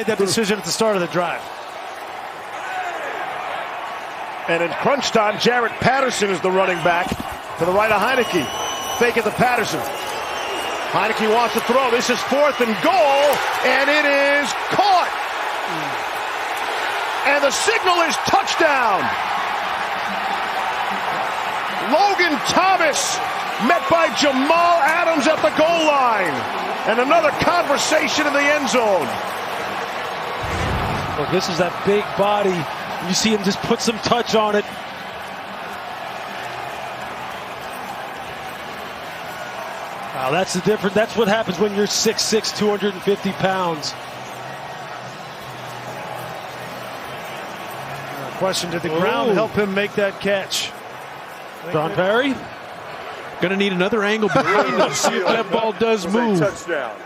Made that decision at the start of the drive. And in crunch time, Jarrett Patterson is the running back to the right of Heineke. Fake it to Patterson. Heineke wants to throw. This is 4th and goal, and it is caught. And the signal is touchdown. Logan Thomas met by Jamal Adams at the goal line. And another conversation in the end zone. Well, this is that big body. You see him just put some touch on it. Wow, that's the difference. That's what happens when you're 6'6", 250 pounds. Question, did the ground help him make that catch? Don Perry? Going to need another angle behind him to see if that ball does move. Touchdown.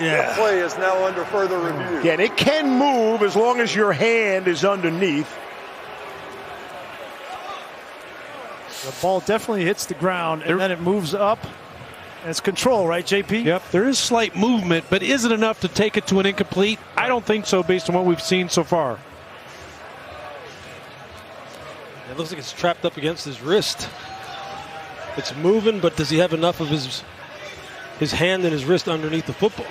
Yeah. The play is now under further review. Again, it can move as long as your hand is underneath. The ball definitely hits the ground, and then it moves up. And it's control, right, JP? Yep, there is slight movement, but is it enough to take it to an incomplete? I don't think so based on what we've seen so far. It looks like it's trapped up against his wrist. It's moving, but does he have enough of his hand and his wrist underneath the football?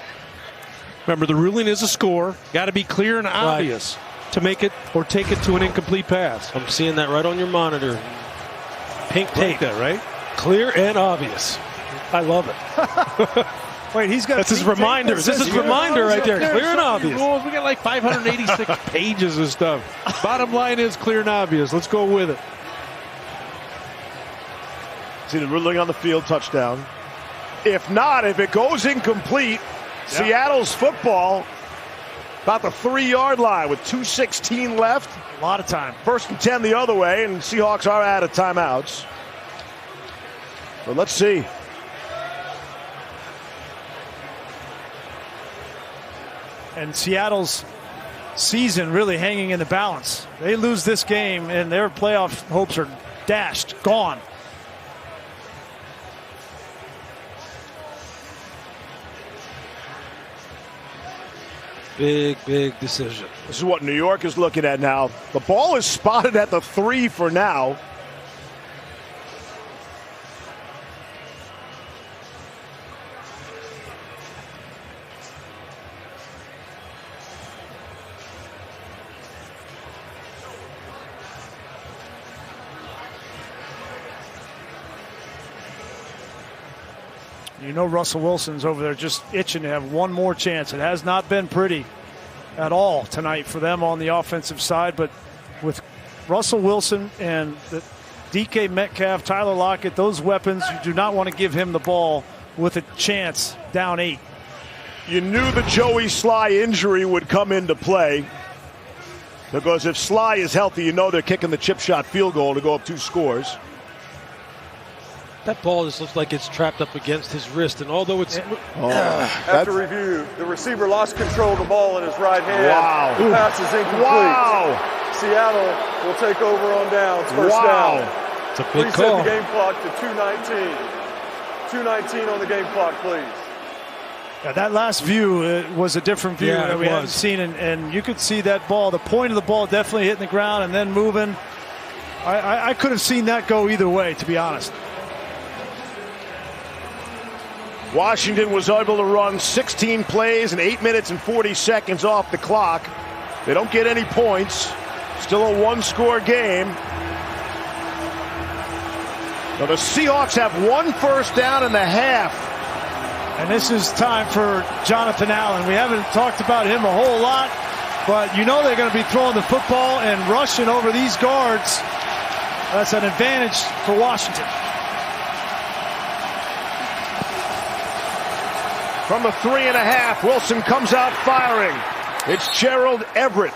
Remember, the ruling is a score. Got to be clear and obvious to make it or take it to an incomplete pass. I'm seeing that right on your monitor. Pink tape. Like that, right? Clear and obvious. I love it. Wait, he's got. That's his reminder. This is reminder right there. Clear and obvious. Rules. We got like 586 pages of stuff. Bottom line is clear and obvious. Let's go with it. See the ruling on the field, touchdown. If not, if it goes incomplete, Seattle's football about the 3-yard line with 2:16 left. A lot of time. 1st and 10 the other way, and Seahawks are out of timeouts. But let's see. And Seattle's season really hanging in the balance. They lose this game, and their playoff hopes are dashed, gone. Big decision. This is what New York is looking at now. The ball is spotted at the 3 for now. You know Russell Wilson's over there just itching to have one more chance. It has not been pretty at all tonight for them on the offensive side, but with Russell Wilson and the DK Metcalf, Tyler Lockett, those weapons, you do not want to give him the ball with a chance down 8. You knew the Joey Sly injury would come into play, because if Sly is healthy, you know they're kicking the chip shot field goal to go up 2 scores. That ball just looks like it's trapped up against his wrist, and although it's... After review, the receiver lost control of the ball in his right hand. Wow. The pass is incomplete. Wow. Seattle will take over on downs. First down. It's a big Reset call. the game clock to 2:19. 2:19 on the game clock, please. Yeah, that last view was a different view that we haven't seen, and you could see that ball, the point of the ball definitely hitting the ground and then moving. I could have seen that go either way, to be honest. Washington was able to run 16 plays and 8 minutes and 40 seconds off the clock. They don't get any points. Still a 1-score game. Now the Seahawks have 1 first down in the half. And this is time for Jonathan Allen. We haven't talked about him a whole lot, but you know they're going to be throwing the football and rushing over these guards. That's an advantage for Washington. From the 3.5, Wilson comes out firing. It's Gerald Everett.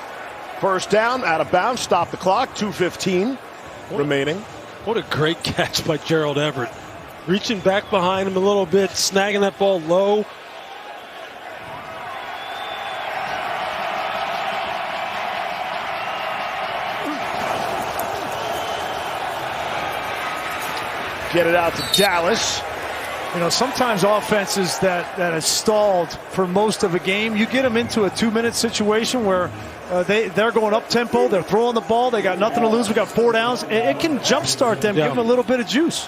First down, out of bounds, stop the clock, 2:15 remaining. What a great catch by Gerald Everett. Reaching back behind him a little bit, snagging that ball low. Get it out to Dallas. You know, sometimes offenses that have stalled for most of a game, you get them into a 2-minute situation where they're going up tempo, they're throwing the ball, they got nothing to lose, we got 4 downs. It can jumpstart them, give them a little bit of juice.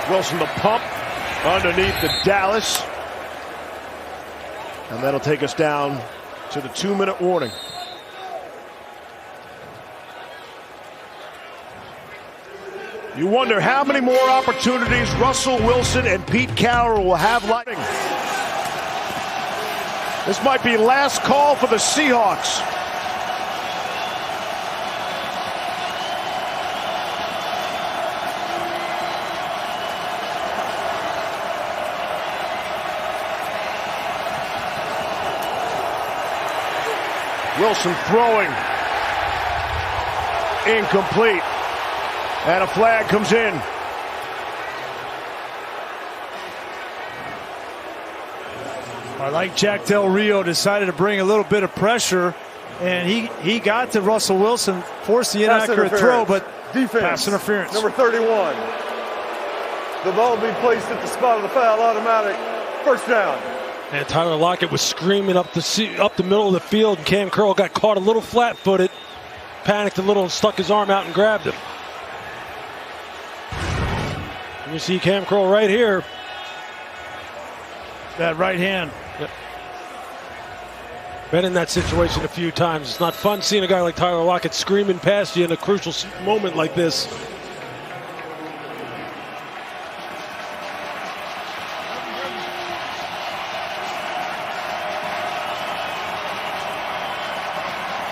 Wilson the pump underneath the Dallas. And that'll take us down to the 2-minute warning. You wonder how many more opportunities Russell Wilson and Pete Carroll will have. This might be last call for the Seahawks. Wilson throwing. Incomplete. And a flag comes in. I like Jack Del Rio decided to bring a little bit of pressure, and he got to Russell Wilson, forced the inaccurate throw, but defense. Pass interference. Number 31. The ball will be placed at the spot of the foul, automatic. First down. And Tyler Lockett was screaming up the middle of the field, and Cam Curl got caught a little flat-footed, panicked a little, and stuck his arm out and grabbed him. And you see Cam Curl right here. That right hand. Yep. Been in that situation a few times. It's not fun seeing a guy like Tyler Lockett screaming past you in a crucial moment like this.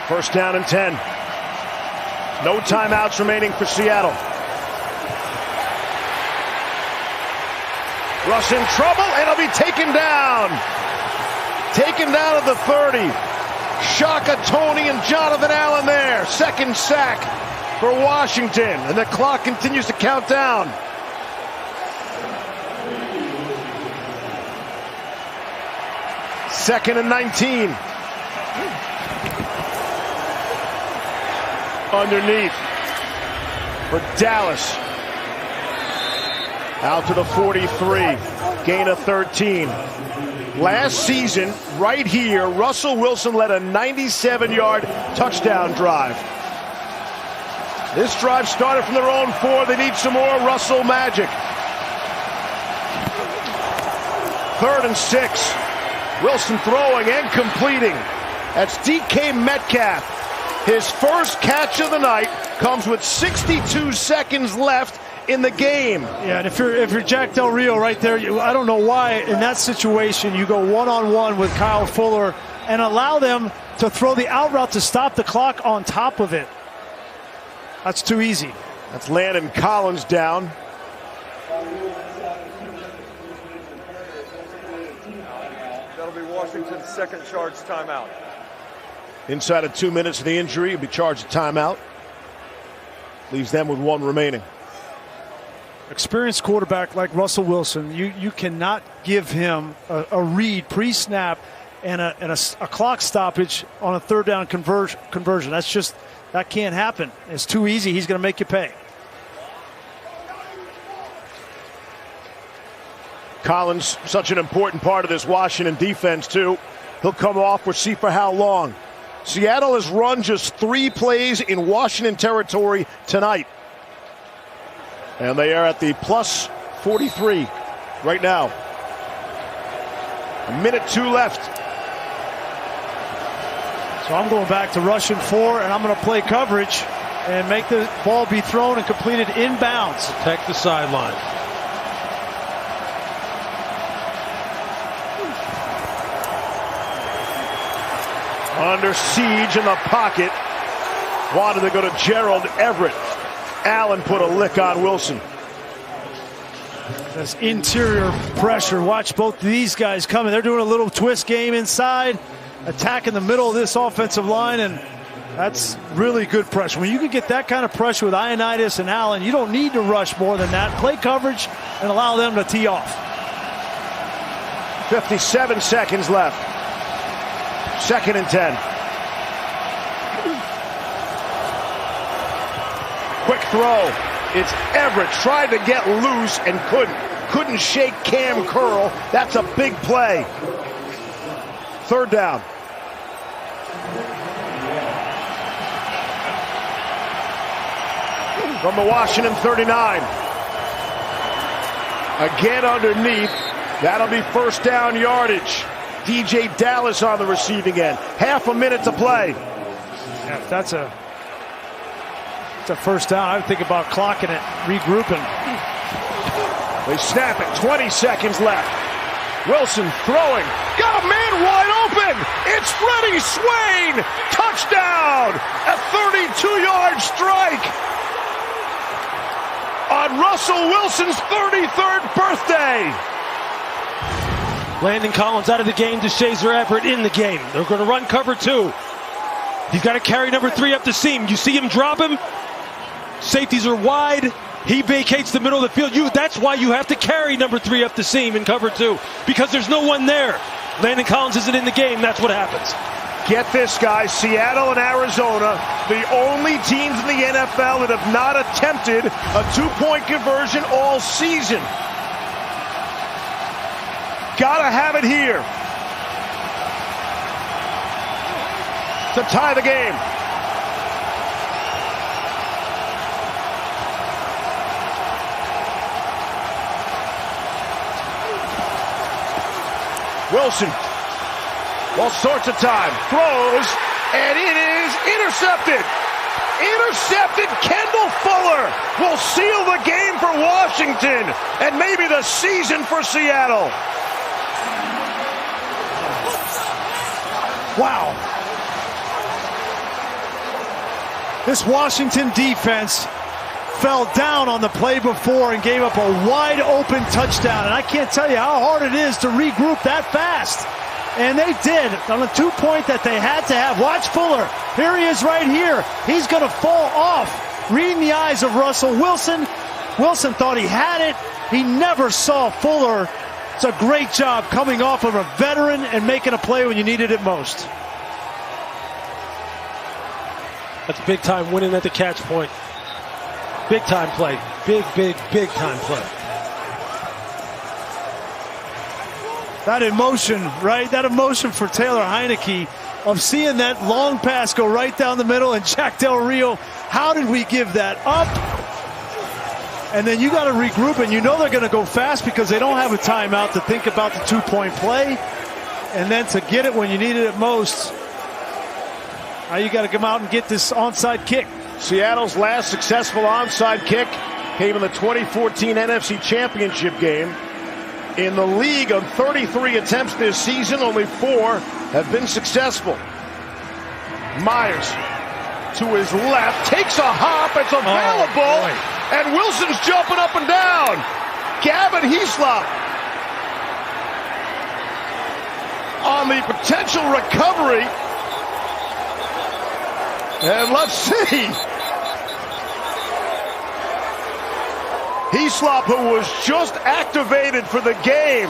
First down and 10. No timeouts remaining for Seattle. Russ in trouble, and he'll be taken down. Taken down at the 30. Shaka Toney and Jonathan Allen there. Second sack for Washington, and the clock continues to count down. Second and 19. Underneath for Dallas. Out to the 43. Gain of 13. Last season, right here, Russell Wilson led a 97-yard touchdown drive. This drive started from their own 4. They need some more Russell magic. 3rd and 6. Wilson throwing and completing. That's DK Metcalf. His first catch of the night comes with 62 seconds left in the game. Yeah, and if you're Jack Del Rio right there, I don't know why in that situation you go one-on-one with Kyle Fuller and allow them to throw the out route to stop the clock on top of it. That's too easy. That's Landon Collins down. That'll be Washington's second charge timeout. Inside of 2 minutes of the injury, he'll be charged a timeout. Leaves them with 1 remaining. Experienced quarterback like Russell Wilson, you cannot give him a read pre-snap and a clock stoppage on a 3rd down conversion. That can't happen. It's too easy. He's going to make you pay. Collins, such an important part of this Washington defense, too. He'll come off. We'll see for how long. Seattle has run just 3 plays in Washington territory tonight. And they are at the plus 43 right now. 1:02 left. So I'm going back to rushing 4, and I'm going to play coverage and make the ball be thrown and completed inbounds. Protect the sideline. Under siege in the pocket. Wanted to go to Gerald Everett. Allen put a lick on Wilson. This interior pressure. Watch both of these guys coming. They're doing a little twist game inside, attacking the middle of this offensive line, and that's really good pressure. When you can get that kind of pressure with Ioannidis and Allen, you don't need to rush more than that. Play coverage and allow them to tee off. 57 seconds left. 2nd and 10. Quick throw. It's Everett tried to get loose and couldn't shake Cam Curl. That's a big play. 3rd down. From the Washington 39. Again underneath. That'll be 1st down yardage. DJ Dallas on the receiving end. Half a minute to play. Yeah, if that's a 1st down, I would think about clocking it, regrouping. They snap it. 20 seconds left. Wilson throwing. Got a man wide open. It's Freddie Swain. Touchdown. A 32-yard strike on Russell Wilson's 33rd birthday. Landon Collins out of the game. DeShazer Everett in the game. They're going to run cover 2. He's got to carry number 3 up the seam. You see him drop him. Safeties are wide. He vacates the middle of the field. That's why you have to carry number 3 up the seam in cover 2, because there's no one there. Landon Collins isn't in the game. That's what happens. Get this, guys. Seattle and Arizona, the only teams in the NFL that have not attempted a 2-point conversion all season. Gotta have it here to tie the game. Wilson, all sorts of time, throws, and it is intercepted. Intercepted. Kendall Fuller will seal the game for Washington and maybe the season for Seattle. Wow. This Washington defense fell down on the play before and gave up a wide open touchdown. And I can't tell you how hard it is to regroup that fast. And they did on a 2-point that they had to have. Watch Fuller. Here he is right here. He's going to fall off. Reading the eyes of Russell Wilson. Wilson thought he had it. He never saw Fuller. It's a great job coming off of a veteran and making a play when you needed it most. That's big time winning at the catch point. Big time play. Big time play. That emotion, right? That emotion for Taylor Heineke of seeing that long pass go right down the middle, and Jack Del Rio, how did we give that up? And then you got to regroup, and you know they're going to go fast because they don't have a timeout to think about the 2-point play. And then to get it when you needed it most, now you got to come out and get this onside kick. Seattle's last successful onside kick came in the 2014 NFC Championship game. In the league, on 33 attempts this season, only 4 have been successful. Myers to his left, takes a hop, it's available, and Wilson's jumping up and down. Gavin Heaslop on the potential recovery. And let's see. Heaslop, who was just activated for the game.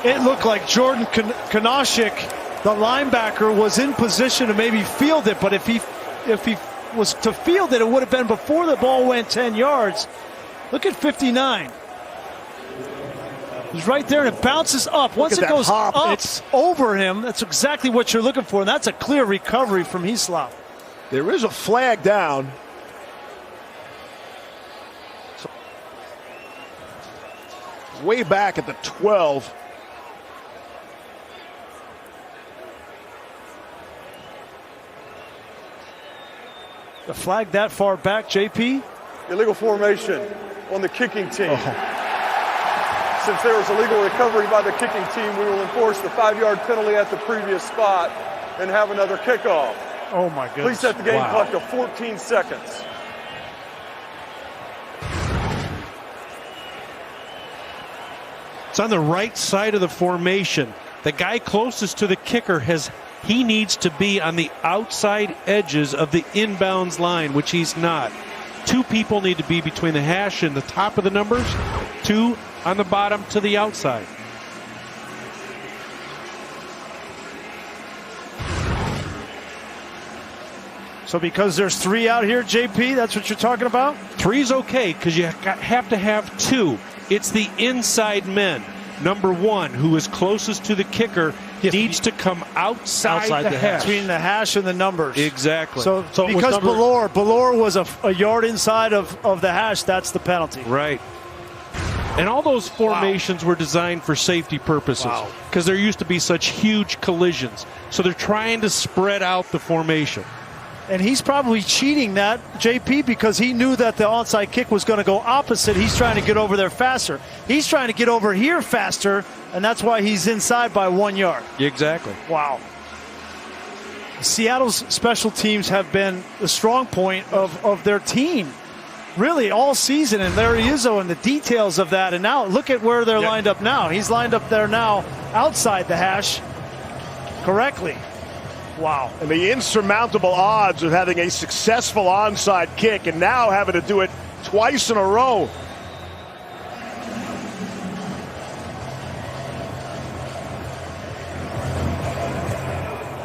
It looked like Jordan Kanashik, the linebacker, was in position to maybe field it, but if he was to field it, it would have been before the ball went 10 yards. Look at 59. He's right there, and it bounces up. Once it goes up, it's over him. That's exactly what you're looking for, and that's a clear recovery from Heaslop. There is a flag down. Way back at the 12. The flag that far back, JP? Illegal formation on the kicking team. Since there was illegal recovery by the kicking team, we will enforce the 5-yard penalty at the previous spot and have another kickoff. Oh, my goodness. Please set the game clock to 14 seconds. It's on the right side of the formation. The guy closest to the kicker he needs to be on the outside edges of the inbounds line, which he's not. 2 people need to be between the hash and the top of the numbers, 2 on the bottom to the outside. So because there's 3 out here, JP, that's what you're talking about? 3's okay because you have to have 2. It's the inside men. Number 1, who is closest to the kicker, needs to come outside the hash. Between the hash and the numbers. Exactly. So because Ballore was a yard inside of the hash, that's the penalty. Right. And all those formations were designed for safety purposes because there used to be such huge collisions. So they're trying to spread out the formation. And he's probably cheating that, JP, because he knew that the onside kick was going to go opposite. He's trying to get over there faster. He's trying to get over here faster, and that's why he's inside by 1 yard. Exactly. Wow. Seattle's special teams have been the strong point of their team, really, all season. And Larry Izzo and the details of that. And now look at where they're lined up now. He's lined up there now outside the hash correctly. Wow. And the insurmountable odds of having a successful onside kick and now having to do it twice in a row.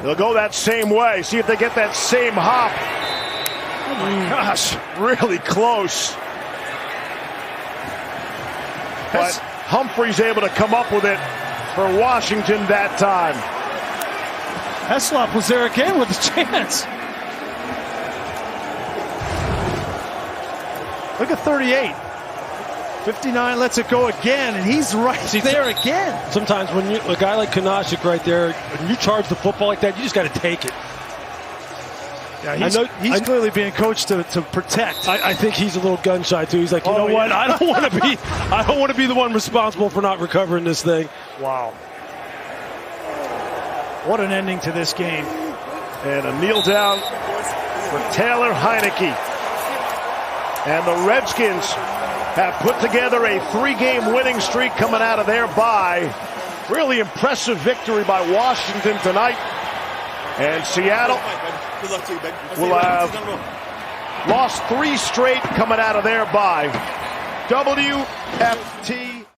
They'll go that same way. See if they get that same hop. Oh my gosh. Really close. But Humphrey's able to come up with it for Washington that time. Heslop was there again with a chance. Look at 38. 59 lets it go again, and he's right there again. Sometimes when a guy like Kanashik right there, when you charge the football like that, you just got to take it. Yeah, he's clearly being coached to protect. I think he's a little gun shy too. He's like, you know what? I don't want to be the one responsible for not recovering this thing. Wow. What an ending to this game. And a kneel down for Taylor Heineke. And the Redskins have put together a 3-game winning streak coming out of their bye. Really impressive victory by Washington tonight. And Seattle will have lost 3 straight coming out of their bye. WFT.